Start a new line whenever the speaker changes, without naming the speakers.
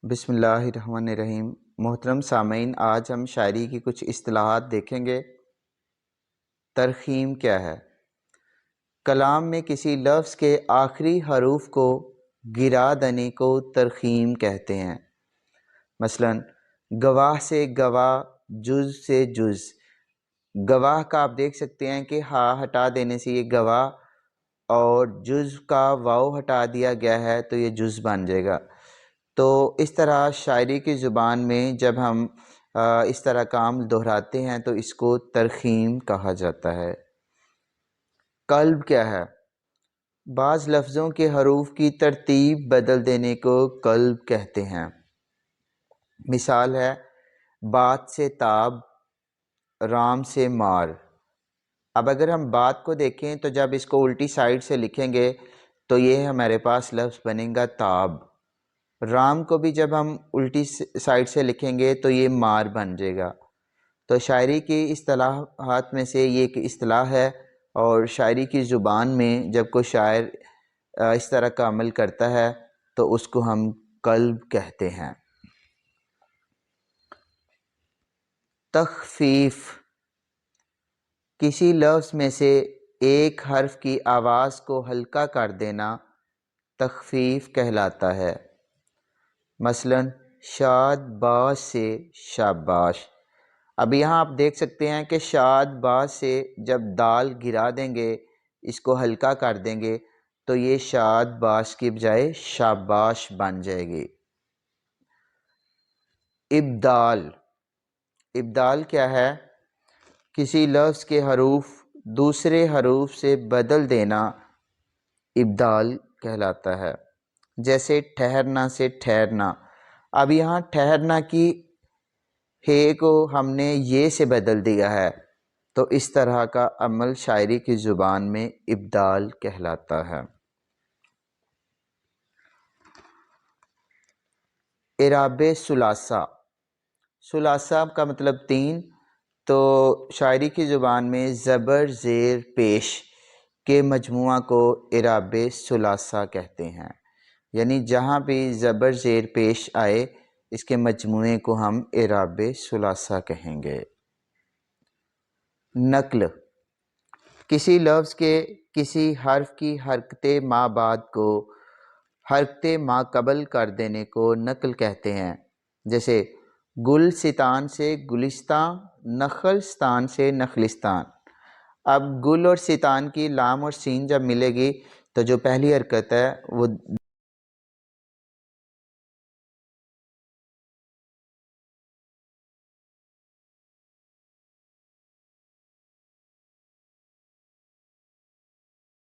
بسم اللہ الرحمن الرحیم۔ محترم سامعین، آج ہم شاعری کی کچھ اصطلاحات دیکھیں گے۔ ترخیم کیا ہے؟ کلام میں کسی لفظ کے آخری حروف کو گرا دینے کو ترخیم کہتے ہیں۔ مثلا گواہ سے گواہ، جز سے جز۔ گواہ کا آپ دیکھ سکتے ہیں کہ ہاں ہٹا دینے سے یہ گواہ، اور جز کا واو ہٹا دیا گیا ہے تو یہ جز بن جائے گا۔ تو اس طرح شاعری کی زبان میں جب ہم اس طرح کام دہراتے ہیں تو اس کو ترخیم کہا جاتا ہے۔ قلب کیا ہے؟ بعض لفظوں کے حروف کی ترتیب بدل دینے کو قلب کہتے ہیں۔ مثال ہے بات سے تاب، رام سے مار۔ اب اگر ہم بات کو دیکھیں تو جب اس کو الٹی سائیڈ سے لکھیں گے تو یہ ہمارے پاس لفظ بنے گا تاب۔ رام کو بھی جب ہم الٹی سائیڈ سے لکھیں گے تو یہ مار بن جائے گا۔ تو شاعری کی اصطلاحات میں سے یہ ایک اصطلاح ہے، اور شاعری کی زبان میں جب کوئی شاعر اس طرح کا عمل کرتا ہے تو اس کو ہم قلب کہتے ہیں۔ تخفیف، کسی لفظ میں سے ایک حرف کی آواز کو ہلکا کر دینا تخفیف کہلاتا ہے۔ مثلا شاد باش سے شاباش۔ اب یہاں آپ دیکھ سکتے ہیں کہ شاد باش سے جب دال گرا دیں گے، اس کو ہلکا کر دیں گے تو یہ شاد باش کی بجائے شاباش بن جائے گی۔ ابدال، ابدال کیا ہے؟ کسی لفظ کے حروف دوسرے حروف سے بدل دینا ابدال کہلاتا ہے۔ جیسے ٹھہرنا سے ٹھہرنا۔ اب یہاں ٹھہرنا کی ہے کو ہم نے یہ سے بدل دیا ہے، تو اس طرح کا عمل شاعری کی زبان میں ابدال کہلاتا ہے۔ اعراب ثلاثہ، ثلاثہ کا مطلب تین، تو شاعری کی زبان میں زبر زیر پیش کے مجموعہ کو اعراب ثلاثہ کہتے ہیں۔ یعنی جہاں بھی زبر زیر پیش آئے اس کے مجموعے کو ہم اعراب ثلاثہ کہیں گے۔ نقل، کسی لفظ کے کسی حرف کی حرکت ما بعد کو حرکت ما قبل کر دینے کو نقل کہتے ہیں۔ جیسے گلستان سے گلستان، نخلستان سے نخلستان۔ اب گل اور ستان کی لام اور سین جب ملے گی تو جو پہلی حرکت ہے وہ